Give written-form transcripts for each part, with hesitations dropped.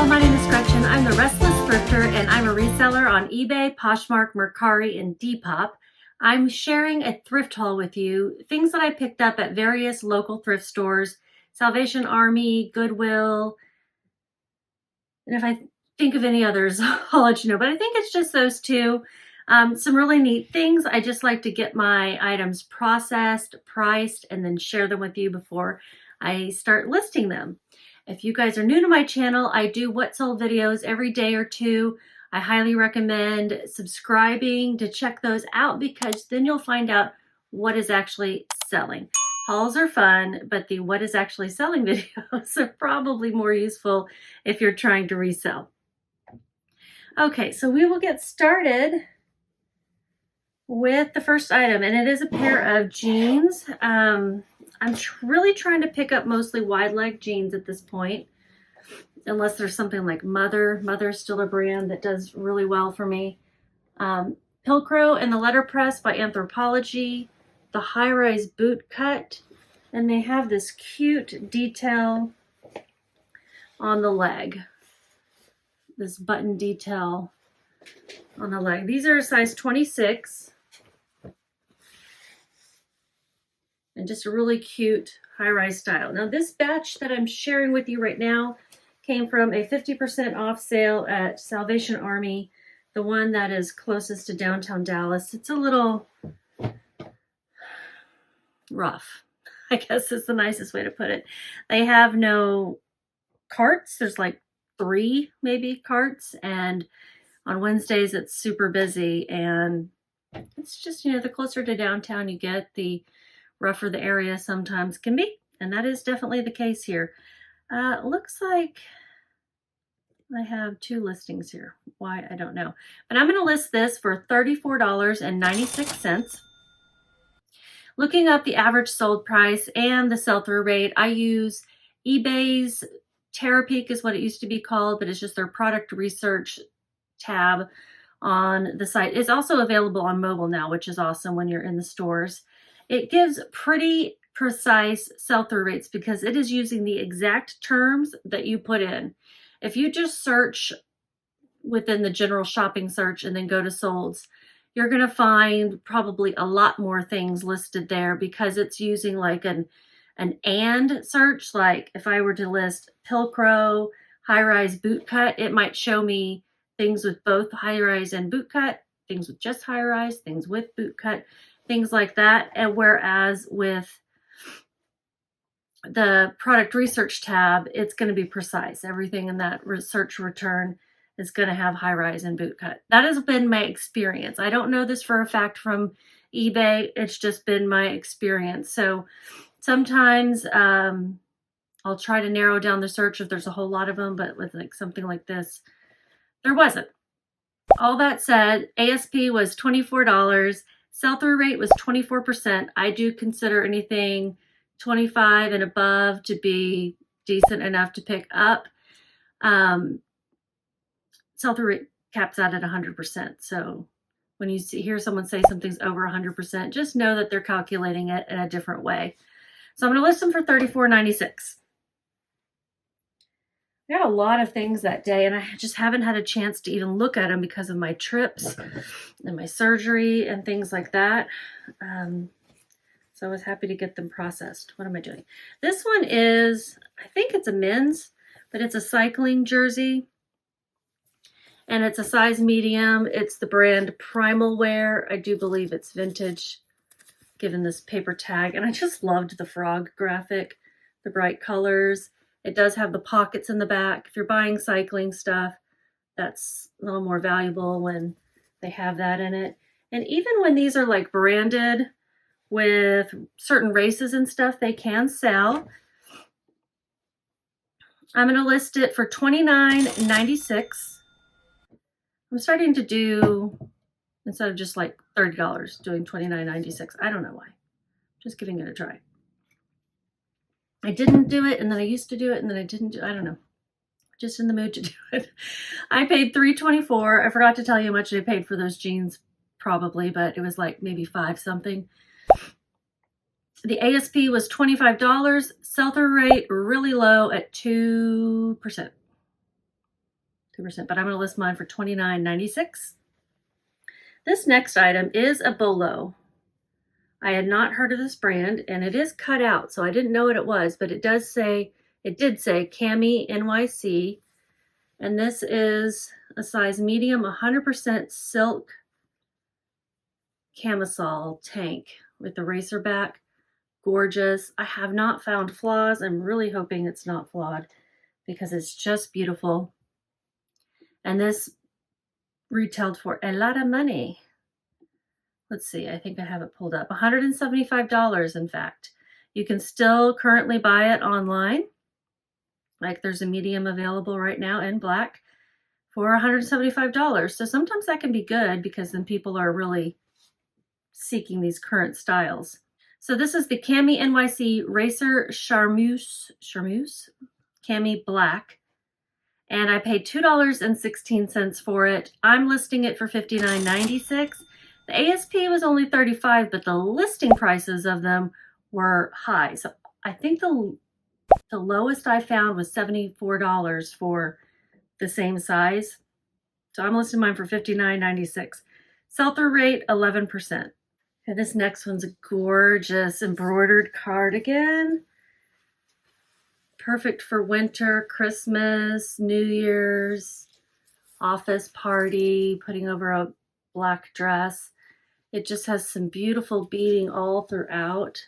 Hello, my name is Gretchen. I'm the Restless Thrifter and I'm a reseller on eBay, Poshmark, Mercari, and Depop. I'm sharing a thrift haul with you, things that I picked up at various local thrift stores, Salvation Army, Goodwill, and if I think of any others, I'll let you know. But I think it's just those two. Some really neat things. I just like to get my items processed, priced, and then share them with you before I start listing them. If you guys are new to my channel, I do what sold videos every day or two. I highly recommend subscribing to check those out because then you'll find out what is actually selling. Hauls are fun, but the what is actually selling videos are probably more useful if you're trying to resell. Okay, so we will get started with the first item, and it is a pair of jeans. I'm really trying to pick up mostly wide leg jeans at this point, unless there's something like Mother. Mother's still a brand that does really well for me. Pilcrow and the Letterpress by Anthropologie, the high-rise boot cut, and they have this cute detail on the leg, this button detail on the leg. These are a size 26. And just a really cute high-rise style. Now this batch that I'm sharing with you right now came from a 50% off sale at Salvation Army, the one that is closest to downtown Dallas. It's a little rough, I guess is the nicest way to put it. They have no carts. There's like 3 maybe carts, and on Wednesdays it's super busy, and it's just, you know, the closer to downtown you get, the rougher the area sometimes can be, and that is definitely the case here. Looks like I have 2 listings here. Why, I don't know. But I'm going to list this for $34.96. Looking up the average sold price and the sell-through rate, I use eBay's Terapeak is what it used to be called, but it's just their product research tab on the site. It's also available on mobile now, which is awesome when you're in the stores. It gives pretty precise sell-through rates because it is using the exact terms that you put in. If you just search within the general shopping search and then go to solds, you're going to find probably a lot more things listed there because it's using like an and search. Like if I were to list Pilcrow high-rise boot cut, it might show me things with both high-rise and boot cut, things with just high-rise, things with boot cut, things like that. And whereas with the product research tab, it's going to be precise. Everything in that search return is going to have high rise and boot cut. That has been my experience. I don't know this for a fact from eBay. It's just been my experience. So sometimes I'll try to narrow down the search if there's a whole lot of them, but with like something like this, there wasn't. All that said, ASP was $24. Sell-through rate was 24%. I do consider anything 25 and above to be decent enough to pick up. Sell-through rate caps out at 100%. So when you hear someone say something's over 100%, just know that they're calculating it in a different way. So I'm going to list them for $34.96. I got a lot of things that day, and I just haven't had a chance to even look at them because of my trips and my surgery and things like that. So I was happy to get them processed. What am I doing? This one is, I think it's a men's, but it's a cycling jersey, and it's a size medium. It's the brand Primal Wear. I do believe it's vintage, given this paper tag, and I just loved the frog graphic, the bright colors. It does have the pockets in the back. If you're buying cycling stuff, that's a little more valuable when they have that in it. And even when these are like branded with certain races and stuff, they can sell. I'm going to list it for $29.96. I'm starting to do, instead of just like $30, doing $29.96. I don't know why. Just giving it a try. I didn't do it, and then I used to do it, and then I didn't do it. I don't know. Just in the mood to do it. I paid $3.24. I forgot to tell you how much I paid for those jeans, probably, but it was like maybe $5 something. The ASP was $25. Sell-through rate really low at 2%. 2%, but I'm going to list mine for $29.96. This next item is a bolo. I had not heard of this brand, and it is cut out, so I didn't know what it was, but it did say Cami NYC, and this is a size medium, 100% silk camisole tank with the racer back. Gorgeous. I have not found flaws. I'm really hoping it's not flawed because it's just beautiful. And this retailed for a lot of money. Let's see, I think I have it pulled up. $175, in fact. You can still currently buy it online. Like there's a medium available right now in black for $175. So sometimes that can be good because then people are really seeking these current styles. So this is the Cami NYC Racer Charmeuse Cami Black. And I paid $2.16 for it. I'm listing it for $59.96. The ASP was only $35, but the listing prices of them were high. So I think the lowest I found was $74 for the same size. So I'm listing mine for $59.96. Sell-through rate, 11%. Okay, this next one's a gorgeous embroidered cardigan. Perfect for winter, Christmas, New Year's, office party, putting over a black dress. It just has some beautiful beading all throughout,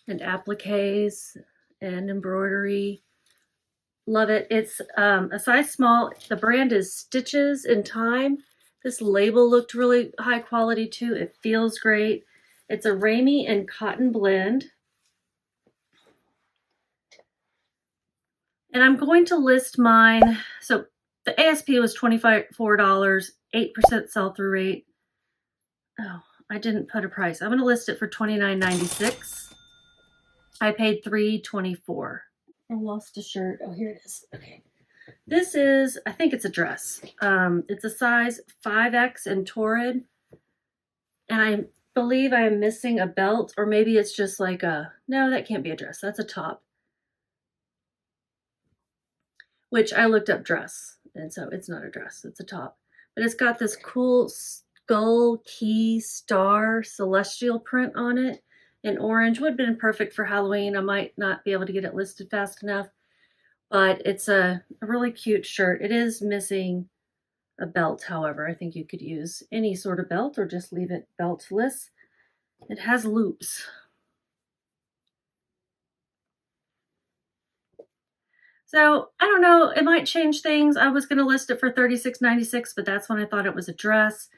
and appliques and embroidery. Love it. It's a size small. The brand is Stitches in Time. This label looked really high quality too. It feels great. It's a ramie and cotton blend. And I'm going to list mine. So the ASP was $24, 8% sell-through rate. Oh, I didn't put a price. I'm going to list it for $29.96. I paid $3.24. I lost a shirt. Oh, here it is. Okay. This is, I think it's a dress. It's a size 5X in Torrid. And I believe I am missing a belt, or maybe it's just like no, that can't be a dress. That's a top. Which I looked up dress, and so it's not a dress, it's a top. But it's got this cool skull, key, star, celestial print on it. In orange would have been perfect for Halloween. I might not be able to get it listed fast enough, but it's a really cute shirt. It is missing a belt, however. I think you could use any sort of belt or just leave it beltless. It has loops. So I don't know, it might change things. I was going to list it for $36.96, but that's when I thought it was a dress.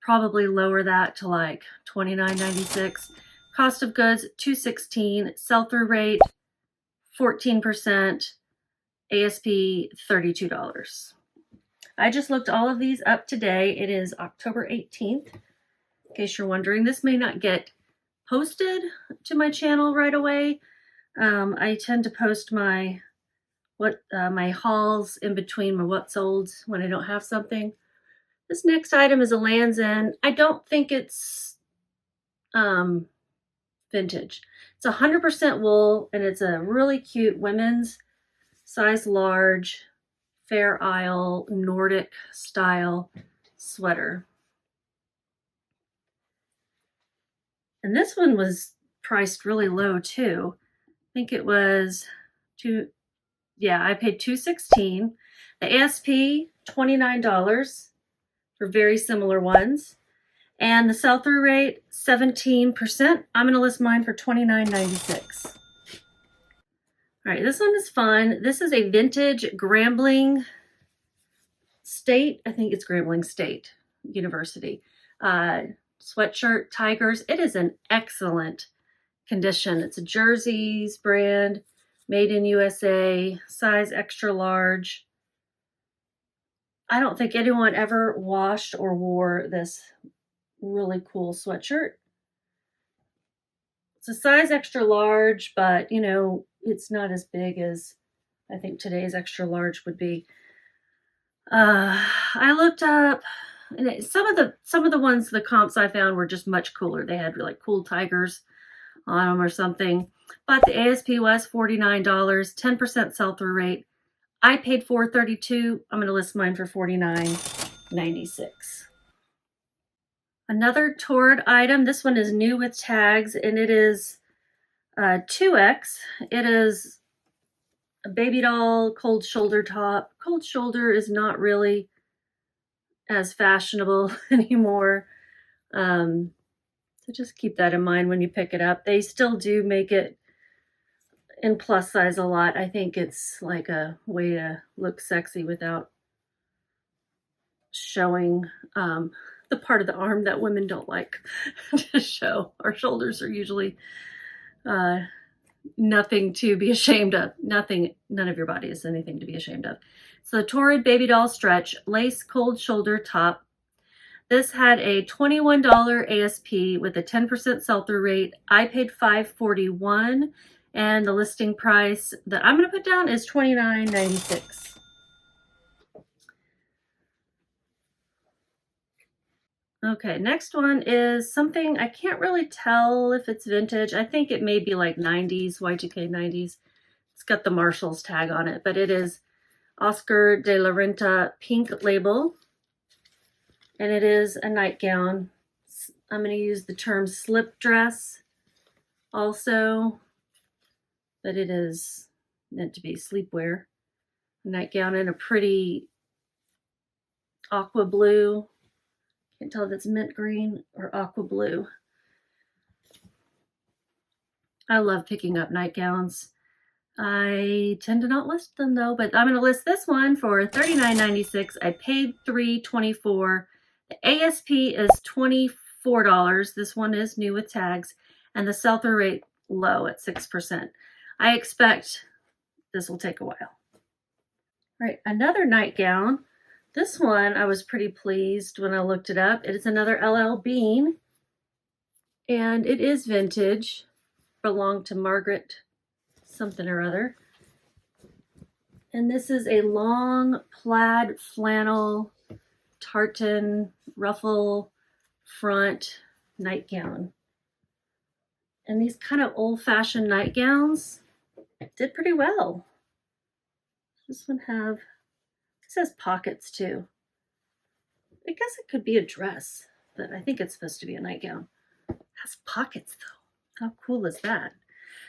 Probably lower that to like $29.96. Cost of goods, $216. Sell-through rate, 14%. ASP, $32. I just looked all of these up today. It is October 18th. In case you're wondering, this may not get posted to my channel right away. I tend to post my hauls in between my what solds when I don't have something. This next item is a Lands' End. I don't think it's vintage. It's 100% wool, and it's a really cute women's size large Fair Isle Nordic style sweater. And this one was priced really low too. I think it was I paid $216. The ASP, $29 for very similar ones. And the sell-through rate, 17%. I'm going to list mine for $29.96. All right, this one is fun. This is a vintage Grambling State. I think it's Grambling State University. Sweatshirt, Tigers. It is in excellent condition. It's a Jersey's brand, made in USA, size extra large. I don't think anyone ever washed or wore this really cool sweatshirt. It's a size extra large, but you know, it's not as big as I think today's extra large would be. I looked up, and some of the ones, the comps I found were just much cooler. They had like cool tigers on them or something. But the ASP was $49, 10% sell-through rate. I paid $4.32. I'm going to list mine for $49.96. Another Torrid item. This one is new with tags, and it is 2X. It is a baby doll cold shoulder top. Cold shoulder is not really as fashionable anymore. So just keep that in mind when you pick it up. They still do make it in plus size a lot. I think it's like a way to look sexy without showing the part of the arm that women don't like to show. Our shoulders are usually nothing to be ashamed of. None of your body is anything to be ashamed of. So the Torrid Baby Doll Stretch Lace Cold Shoulder Top. This had a $21 ASP with a 10% sell-through rate. I paid $5.41, and the listing price that I'm going to put down is $29.96. Okay, next one is something I can't really tell if it's vintage. I think it may be like 90s, Y2K 90s. It's got the Marshalls tag on it, but it is Oscar de la Renta pink label. And it is a nightgown. I'm going to use the term slip dress also, but it is meant to be sleepwear. A nightgown in a pretty aqua blue. Can't tell if it's mint green or aqua blue. I love picking up nightgowns. I tend to not list them though, but I'm going to list this one for $39.96. I paid $3.24. The ASP is $24. This one is new with tags, and the sell-through rate low at 6%. I expect this will take a while. All right, another nightgown. This one I was pretty pleased when I looked it up. It is another LL Bean, and it is vintage. Belonged to Margaret something or other. And this is a long plaid flannel tartan ruffle front nightgown. And these kind of old-fashioned nightgowns did pretty well. This one says pockets too. I guess it could be a dress, but I think it's supposed to be a nightgown. It has pockets though. How cool is that?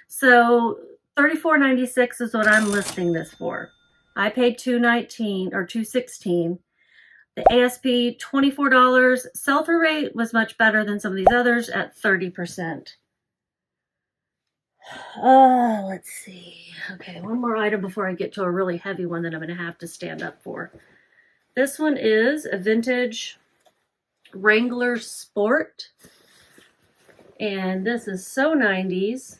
So $34.96 is what I'm listing this for. I paid $2.19 or $2.16. The ASP, $24. Sell-through rate was much better than some of these others at 30%. Let's see. Okay, one more item before I get to a really heavy one that I'm going to have to stand up for. This one is a vintage Wrangler Sport. And this is so 90s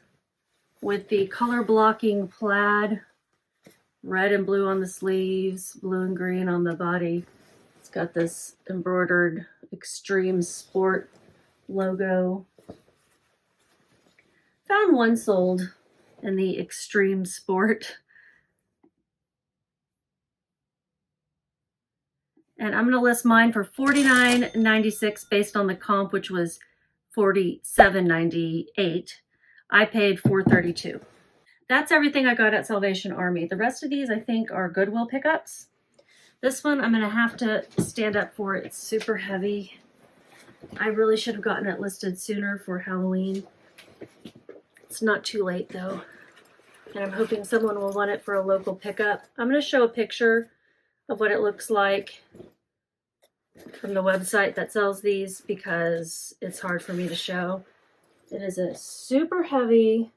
with the color blocking plaid, red and blue on the sleeves, blue and green on the body. It's got this embroidered Extreme Sport logo. Found one sold in the Extreme Sport. And I'm going to list mine for $49.96 based on the comp, which was $47.98. I paid $4.32. That's everything I got at Salvation Army. The rest of these I think are Goodwill pickups. This one I'm going to have to stand up for. It's super heavy. I really should have gotten it listed sooner for Halloween. It's not too late though. And I'm hoping someone will want it for a local pickup. I'm going to show a picture of what it looks like from the website that sells these because it's hard for me to show. It is a super heavy,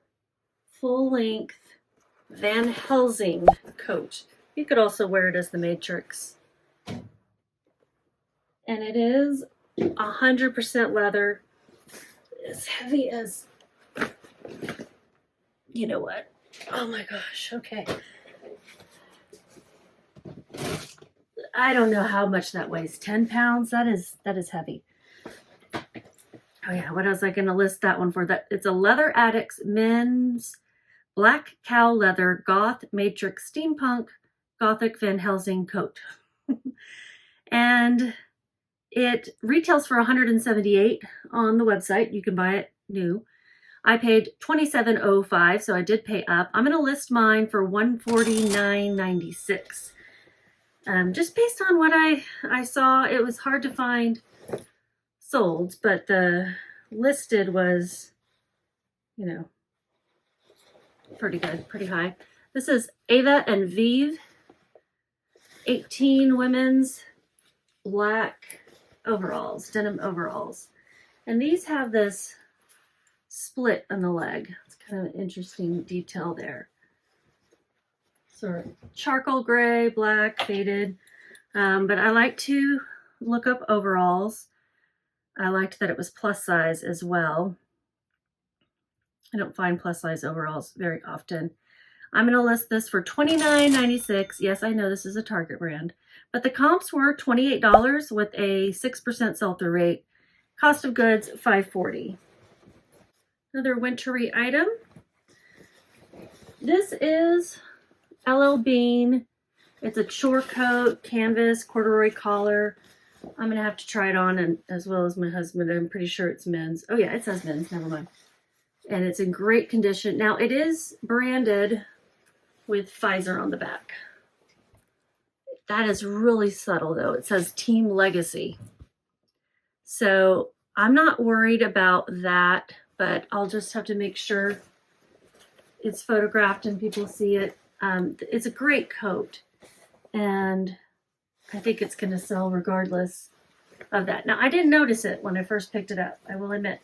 full-length Van Helsing coat. You could also wear it as the Matrix. And it is 100% leather. As heavy as, you know what? Oh my gosh, okay. I don't know how much that weighs. 10 pounds? That is heavy. Oh yeah, what else was I going to list that one for? That it's a Leather Addicts men's black cow leather goth matrix steampunk gothic Van Helsing coat. And it retails for $178 on the website. You can buy it new. I paid $27.05, so I did pay up. I'm going to list mine for $149.96. Just based on what I saw, it was hard to find sold, but the listed was, you know, pretty good, pretty high. This is Ava and Vive 18 women's black overalls, denim overalls. And these have this split on the leg. It's kind of an interesting detail there. Sort of charcoal gray, black, faded. But I like to look up overalls. I liked that it was plus size as well. I don't find plus size overalls very often. I'm going to list this for $29.96. Yes, I know this is a Target brand, but the comps were $28 with a 6% sell-through rate. Cost of goods, $5.40. Another wintry item. This is LL Bean. It's a chore coat, canvas, corduroy collar. I'm going to have to try it on, and as well as my husband. I'm pretty sure it's men's. Oh yeah, it says men's. Never mind. And it's in great condition. Now it is branded with Pfizer on the back. That is really subtle though. It says Team Legacy. So I'm not worried about that, but I'll just have to make sure it's photographed and people see it. It's a great coat, and I think it's going to sell regardless of that. Now, I didn't notice it when I first picked it up, I will admit.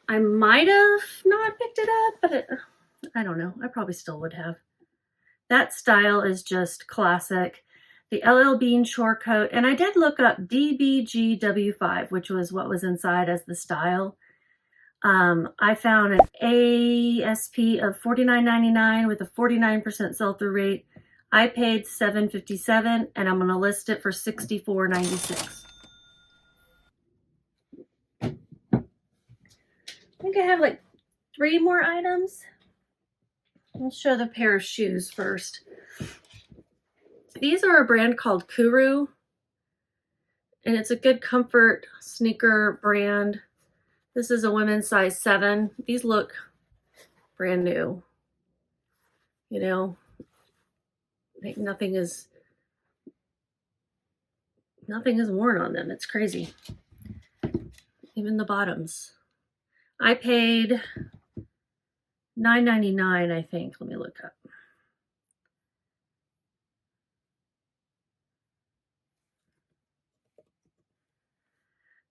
I might have not picked it up, but I don't know. I probably still would have. That style is just classic. The LL Bean short coat, and I did look up DBGW5, which was what was inside as the style. I found an ASP of $49.99 with a 49% sell-through rate. I paid $7.57, and I'm going to list it for $64.96. I think I have like 3 more items. I'll show the pair of shoes first. These are a brand called Kuru, and it's a good comfort sneaker brand. This is a women's size 7. These look brand new. You know, like nothing is worn on them. It's crazy. Even the bottoms. I paid $9.99, I think. Let me look up.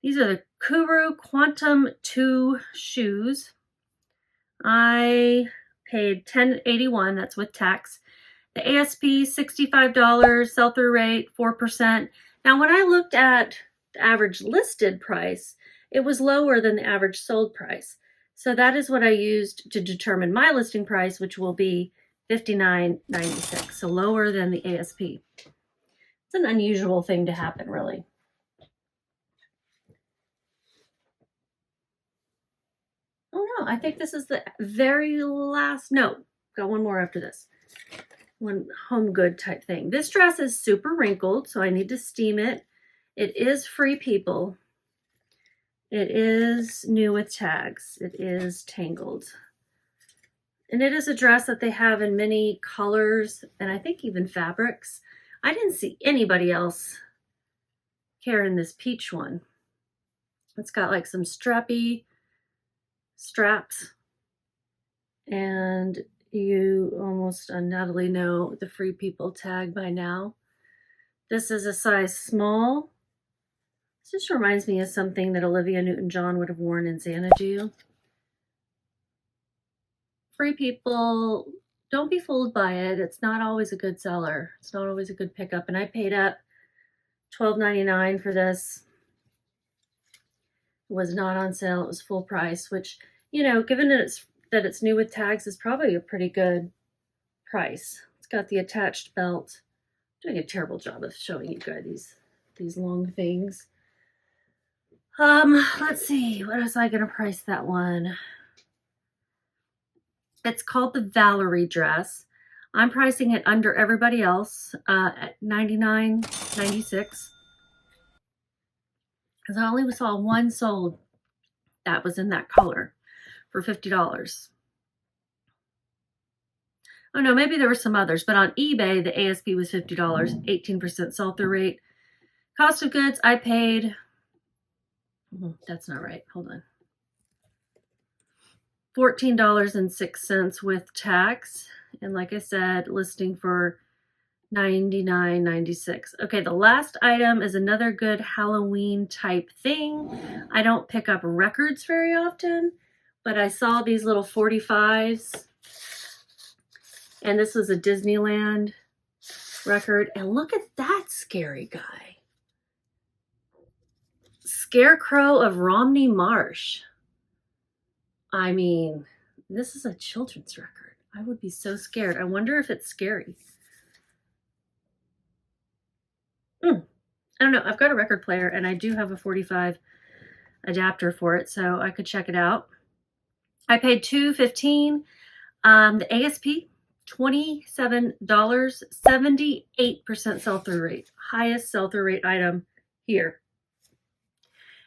These are the Kuru Quantum 2 shoes. I paid $10.81, that's with tax. The ASP, $65, sell-through rate, 4%. Now, when I looked at the average listed price, it was lower than the average sold price. So that is what I used to determine my listing price, which will be $59.96, so lower than the ASP. It's an unusual thing to happen, really. Oh no, I think this is the very last, no, got one more after this. One home good type thing. This dress is super wrinkled, so I need to steam it. It is Free People. It is new with tags. It is tangled. And it is a dress that they have in many colors, and I think even fabrics. I didn't see anybody else carrying this peach one. It's got like some strappy straps, and you almost undoubtedly know the Free People tag by now. This is a size small. This just reminds me of something that Olivia Newton-John would have worn in Xanadu. Free People, don't be fooled by it. It's not always a good seller. It's not always a good pickup. And I paid up $12.99 for this. It was not on sale. It was full price, which, you know, given that it's new with tags, is probably a pretty good price. It's got the attached belt. I'm doing a terrible job of showing you guys these long things. Let's see, what was I gonna price that one? It's called the Valerie dress. I'm pricing it under everybody else at $99.96. Because I only saw one sold that was in that color for $50. Oh no, maybe there were some others, but on eBay, the ASP was $50, 18% sell-through rate. Cost of goods, I paid, that's not right, hold on. $14.06 with tax. And like I said, listing for $99.96. Okay, the last item is another good Halloween type thing. I don't pick up records very often, but I saw these little 45s. And this was a Disneyland record. And look at that scary guy. Scarecrow of Romney Marsh. I mean, this is a children's record. I would be so scared. I wonder if it's scary. I don't know. I've got a record player and I do have a 45 adapter for it, so I could check it out. I paid $2.15. The ASP, $27, 78% sell-through rate. Highest sell-through rate item here.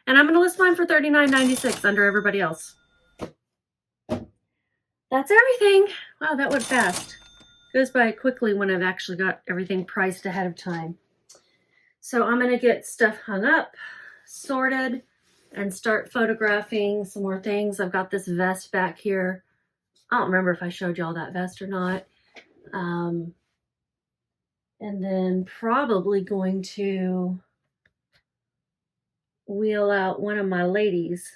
And I'm going to list mine for $39.96 under everybody else. That's everything. Wow, that went fast. Goes by quickly when I've actually got everything priced ahead of time. So I'm going to get stuff hung up, sorted, and start photographing some more things. I've got this vest back here. I don't remember if I showed y'all that vest or not. And then probably going to wheel out one of my ladies.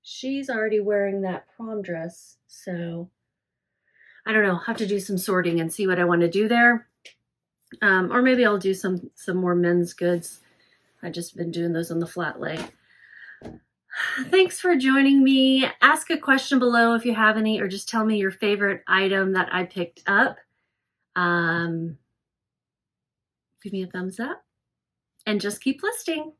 She's already wearing that prom dress, so I don't know. I'll have to do some sorting and see what I want to do there. Or maybe I'll do some more men's goods. I've just been doing those on the flat lay. Thanks for joining me. Ask a question below if you have any, or just tell me your favorite item that I picked up. Give me a thumbs up and just keep listing.